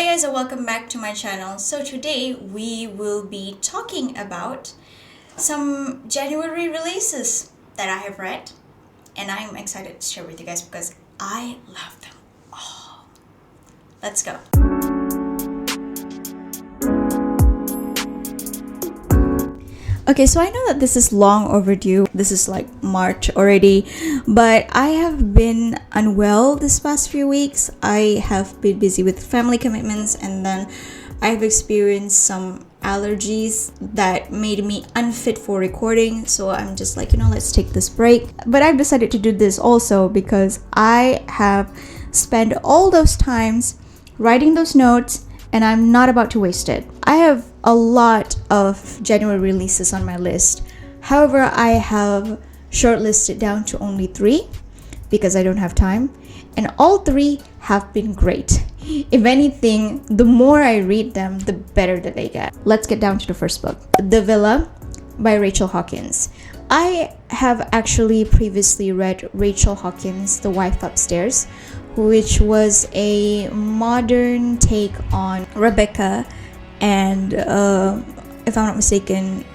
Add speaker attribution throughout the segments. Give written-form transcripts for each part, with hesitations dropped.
Speaker 1: Hi guys and welcome back to my channel. So today we will be talking about some January releases that I have read and I'm excited to share with you guys because I love them all. Let's go. Okay, so I know that this is long overdue. This is like March already, but I have been unwell this past few weeks. I have been busy with family commitments and then I've experienced some allergies that made me unfit for recording. So I'm just like, let's take this break. But I've decided to do this also because I have spent all those times writing those notes and I'm not about to waste it. I have a lot of January releases on my list. However, I have shortlisted down to only 3 because I don't have time. And all 3 have been great. If anything, the more I read them, the better that they get. Let's get down to the first book. The Villa by Rachel Hawkins. I have actually previously read Rachel Hawkins' The Wife Upstairs, which was a modern take on Rebecca and, if I'm not mistaken,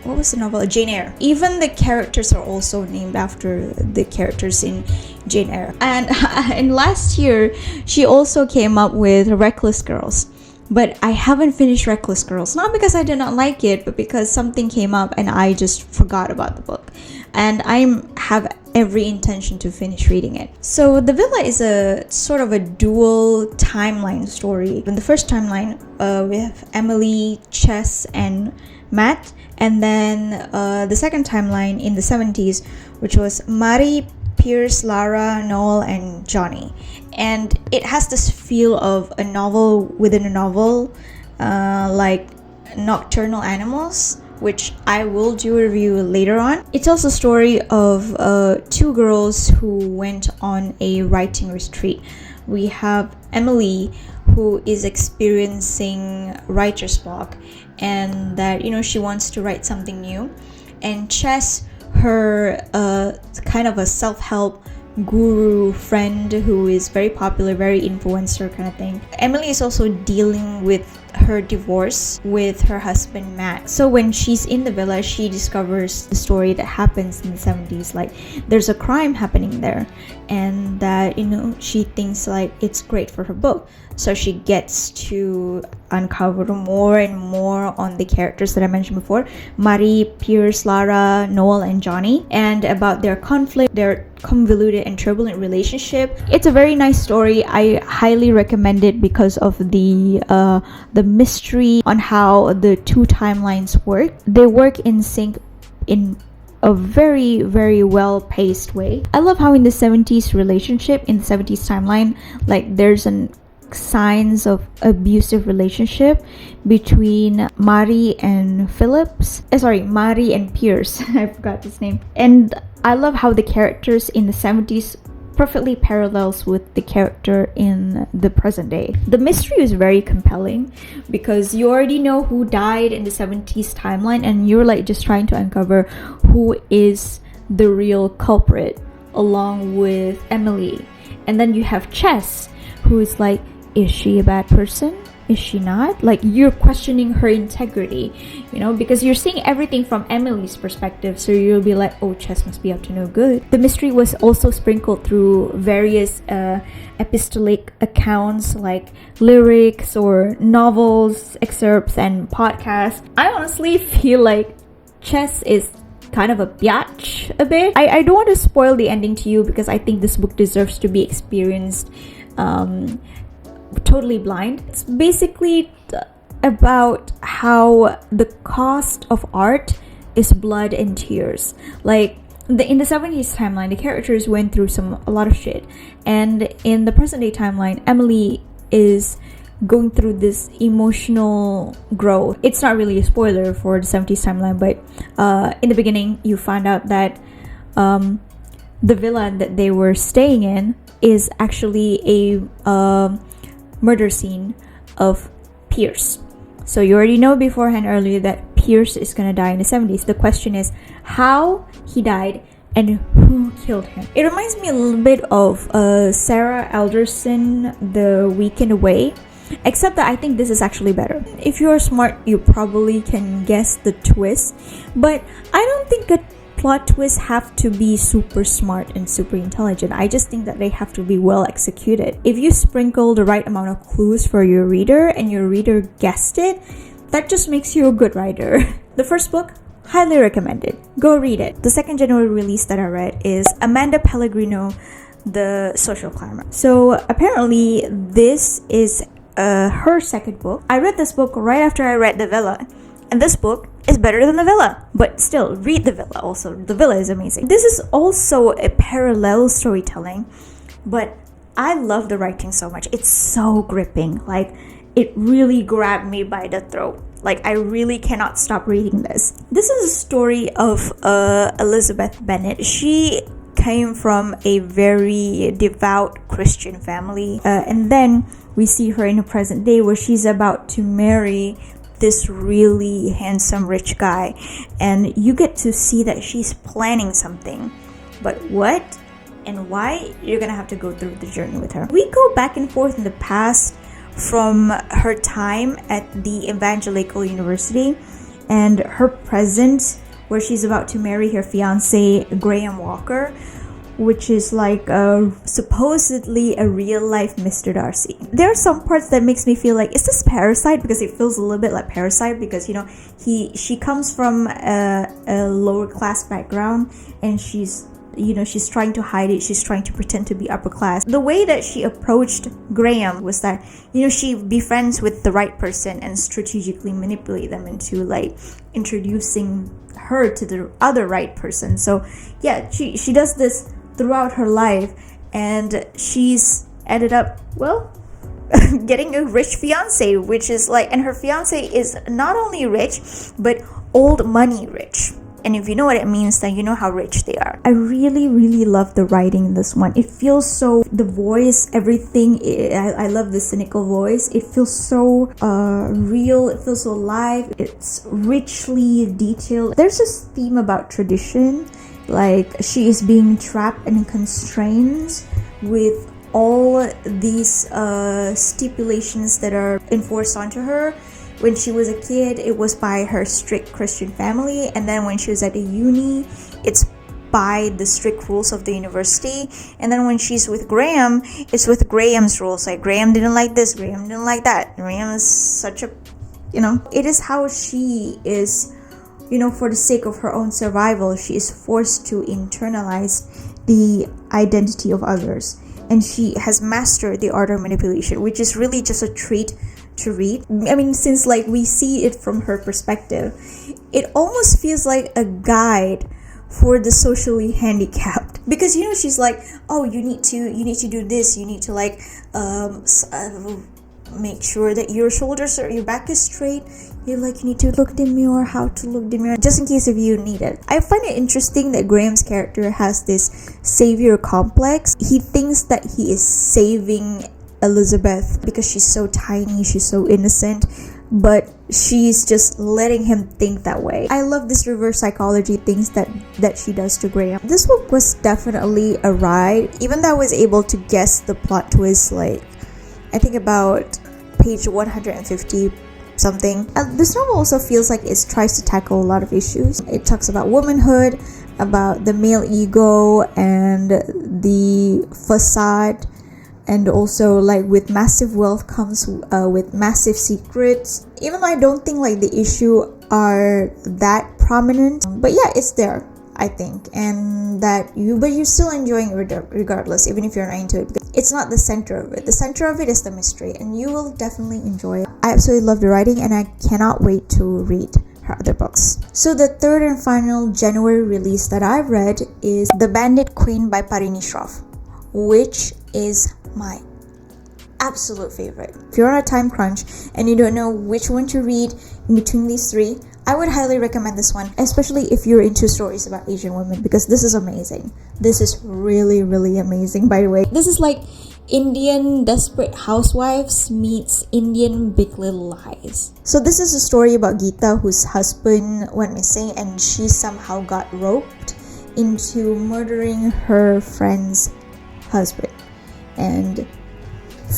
Speaker 1: what was the novel? Jane Eyre. Even the characters are also named after the characters in Jane Eyre. And last year, she also came up with Reckless Girls. But I haven't finished Reckless Girls. Not because I did not like it, but because something came up and I just forgot about the book. And I have every intention to finish reading it. So The Villa is a sort of a dual timeline story. In the first timeline, we have Emily, Chess, and Matt. And then the second timeline in the 70s, which was Mari, Pierce, Lara, Noel, and Johnny. And it has this feel of a novel within a novel, like Nocturnal Animals, which I will do a review later on. It's also a story of 2 girls who went on a writing retreat. We have Emily, who is experiencing writer's block, and that she wants to write something new. And Chess, her kind of a self-help guru friend who is very popular, very influencer kind of thing. Emily is also dealing with her divorce with her husband Matt. So when she's in the villa, she discovers the story that happens in the 70s. Like there's a crime happening there, and that she thinks like it's great for her book. So she gets to uncover more and more on the characters that I mentioned before, Marie, Pierce, Lara, Noel, and Johnny, and about their conflict, their convoluted and turbulent relationship. It's a very nice story. I highly recommend it because of the mystery on how the 2 timelines work. They work in sync in a very, very well-paced way. I love how in the 70s relationship, in the 70s timeline, like there's an signs of abusive relationship between Mari and Mari and Pierce. I forgot his name. And I love how the characters in the 70s perfectly parallels with the character in the present day. The mystery is very compelling because you already know who died in the 70s timeline and you're like just trying to uncover who is the real culprit along with Emily. And then you have Chess, who is like, is she a bad person? Is she not? Like you're questioning her integrity, because you're seeing everything from Emily's perspective. So you'll be like, oh, Chess must be up to no good. The mystery was also sprinkled through various epistolic accounts like lyrics or novels, excerpts, and podcasts. I honestly feel like Chess is kind of a biatch a bit. I don't want to spoil the ending to you because I think this book deserves to be experienced totally blind. It's basically about how the cost of art is blood and tears. Like in the 70s timeline, the characters went through a lot of shit, and in the present day timeline, Emily is going through this emotional growth. It's not really a spoiler for the 70s timeline, but in the beginning you find out that the villa that they were staying in is actually a murder scene of Pierce. So you already know beforehand earlier that Pierce is gonna die in the 70s. The question is how he died and who killed him. It reminds me a little bit of Sarah Alderson, The Weekend Away, Except that I think this is actually better. If you're smart, you probably can guess the twist, but I don't think a plot twists have to be super smart and super intelligent. I just think that they have to be well executed. If you sprinkle the right amount of clues for your reader and your reader guessed it, that just makes you a good writer. The first book, highly recommended. Go read it. The second January release that I read is Amanda Pellegrino, The Social Climber. So apparently this is her second book. I read this book right after I read The Villa, and this book is better than The Villa. But still, read The Villa also. The Villa is amazing. This is also a parallel storytelling, but I love the writing so much. It's so gripping. Like, it really grabbed me by the throat. Like, I really cannot stop reading this. This is a story of Elizabeth Bennet. She came from a very devout Christian family, and then we see her in the present day where she's about to marry this really handsome rich guy, and you get to see that she's planning something, but what and why, you're gonna have to go through the journey with her. We go back and forth in the past from her time at the Evangelical University and her present where she's about to marry her fiance Graham Walker, which is like supposedly a real life Mr. Darcy. There are some parts that makes me feel like, is this Parasite? Because it feels a little bit like Parasite, because, you know, she comes from a lower class background, and she's trying to hide it. She's trying to pretend to be upper class. The way that she approached Graham was that, you know, she befriends with the right person and strategically manipulate them into like introducing her to the other right person. So yeah, she does this throughout her life, and she's ended up, well, getting a rich fiance, which is like, and her fiance is not only rich but old money rich. And if you know what it means, then you know how rich they are. I really, really love the writing in this one. It feels so, the voice, everything, I love the cynical voice. It feels so real. It feels so alive. It's richly detailed. There's this theme about tradition. Like, she is being trapped and constrained with all these stipulations that are enforced onto her. When she was a kid, it was by her strict Christian family, and then when she was at a uni, it's by the strict rules of the university, and then when she's with Graham, it's with Graham's rules. Like, Graham didn't like this, Graham didn't like that. Graham is such a, you know, it is how she is, you know, for the sake of her own survival, she is forced to internalize the identity of others, and she has mastered the art of manipulation, which is really just a treat to read. I mean, since like we see it from her perspective, it almost feels like a guide for the socially handicapped, because, you know, she's like, oh, you need to do this, you need to like make sure that your shoulders or your back is straight, you need to look in the mirror, how to look in the mirror, just in case if you need it. I find it interesting that Graham's character has this savior complex. He thinks that he is saving Elizabeth because she's so tiny, she's so innocent, but she's just letting him think that way. I love this reverse psychology things that she does to Graham. This book was definitely a ride, even though I was able to guess the plot twist, like, I think about page 150 something. This novel also feels like it tries to tackle a lot of issues. It talks about womanhood, about the male ego and the facade, and also like with massive wealth comes with massive secrets. Even though I don't think like the issue are that prominent, but yeah, it's there, I think, and that you're still enjoying it regardless, even if you're not into it, because it's not the center of it. The center of it is the mystery, and you will definitely enjoy it. I absolutely love the writing, and I cannot wait to read her other books. So the third and final January release that I've read is The Bandit Queen by Parini Shroff, which is my absolute favorite. If you're on a time crunch and you don't know which one to read in between these three, I would highly recommend this one, especially if you're into stories about Asian women, because this is amazing. This is really, really amazing, by the way. This is like Indian Desperate Housewives meets Indian Big Little Lies. So this is a story about Geeta, whose husband went missing, and she somehow got roped into murdering her friend's husband. And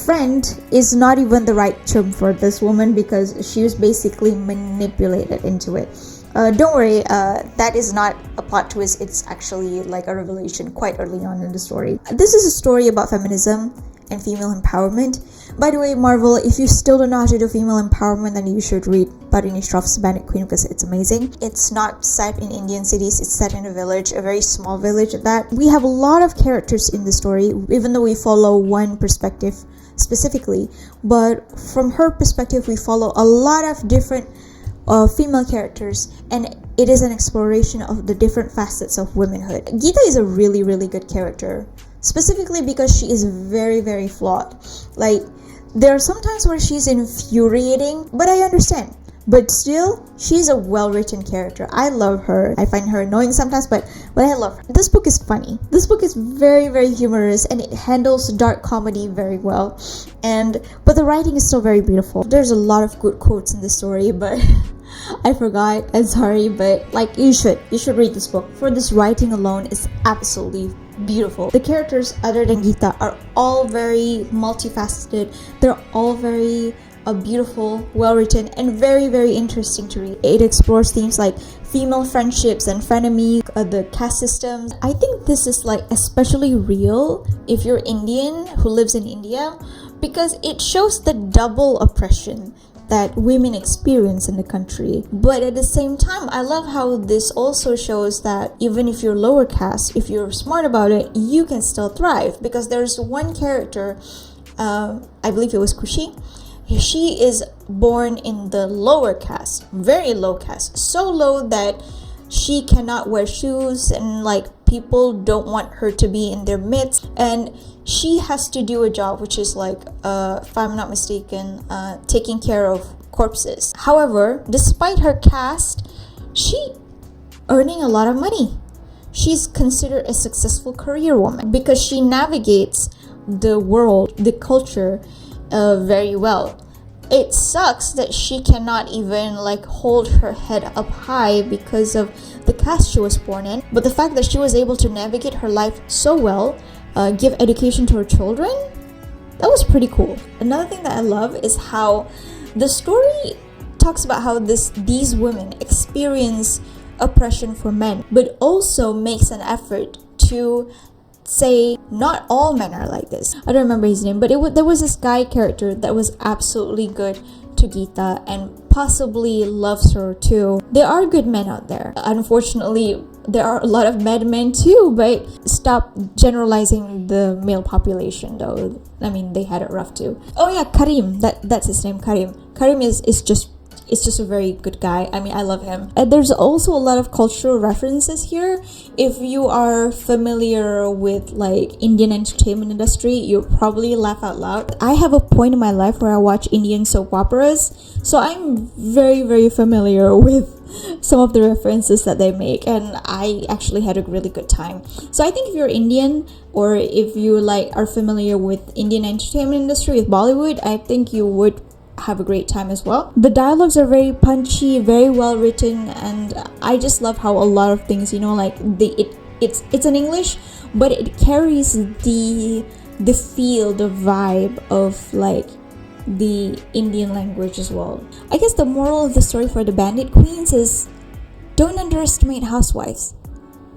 Speaker 1: friend is not even the right term for this woman because she was basically manipulated into it. Don't worry, that is not a plot twist. It's actually like a revelation quite early on in the story. This is a story about feminism and female empowerment. By the way, Marvel, if you still don't know how to do female empowerment, then you should read Parini Shroff's Bandit Queen because it's amazing. It's not set in Indian cities, it's set in a village, a very small village at that. We have a lot of characters in the story, even though we follow one perspective specifically. But from her perspective, we follow a lot of different female characters, and it is an exploration of the different facets of womanhood. Geeta is a really, really good character, specifically because she is very, very flawed. Like, there are some times where she's infuriating, but I understand. But still, she's a well-written character. I love her. I find her annoying sometimes, but I love her. This book is funny. This book is very, very humorous, and it handles dark comedy very well. But the writing is still very beautiful. There's a lot of good quotes in the story, but I forgot. I'm sorry, but like, you should read this book. For this writing alone is absolutely beautiful. The characters other than Geeta are all very multifaceted. They're all very beautiful, well written, and very, very interesting to read. It explores themes like female friendships and frenemy, the caste systems. I think this is like especially real if you're Indian who lives in India, because it shows the double oppression that women experience in the country. But at the same time, I love how this also shows that even if you're lower caste, if you're smart about it, you can still thrive. Because there's one character, I believe it was Kushi. She is born in the lower caste, very low caste, so low that she cannot wear shoes, and like people don't want her to be in their midst, and she has to do a job which is like, if I'm not mistaken, taking care of corpses. However, despite her caste, she earning a lot of money. She's considered a successful career woman because she navigates the world, the culture, very well. It sucks that she cannot even like hold her head up high because of the caste she was born in. But the fact that she was able to navigate her life so well, give education to her children, that was pretty cool. Another thing that I love is how the story talks about how these women experience oppression for men, but also makes an effort to say not all men are like this. I don't remember his name, but there was this guy character that was absolutely good to Geeta and possibly loves her too. There are good men out there. Unfortunately, there are a lot of bad men too, but stop generalizing the male population though. I mean, they had it rough too. Oh yeah, Karim. That's his name, Karim. Karim is just a very good guy. I mean, I love him. And there's also a lot of cultural references here. If you are familiar with like Indian entertainment industry, you'll probably laugh out loud. I have a point in my life where I watch Indian soap operas, so I'm very, very familiar with some of the references that they make, and I actually had a really good time. So I think if you're Indian, or if you like are familiar with Indian entertainment industry, with Bollywood, I think you would have a great time as well. The dialogues are very punchy, very well written, and I just love how a lot of things, like it's in English, but it carries the feel, the vibe of like the Indian language as well. I guess the moral of the story for the Bandit Queens is don't underestimate housewives.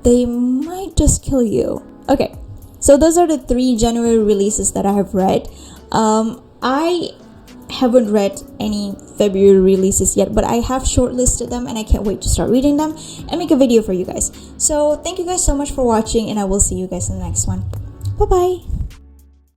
Speaker 1: They might just kill you. Okay, so those are the 3 January releases that I have read. I haven't read any February releases yet, but I have shortlisted them and I can't wait to start reading them and make a video for you guys. So thank you guys so much for watching, and I will see you guys in the next one. Bye bye.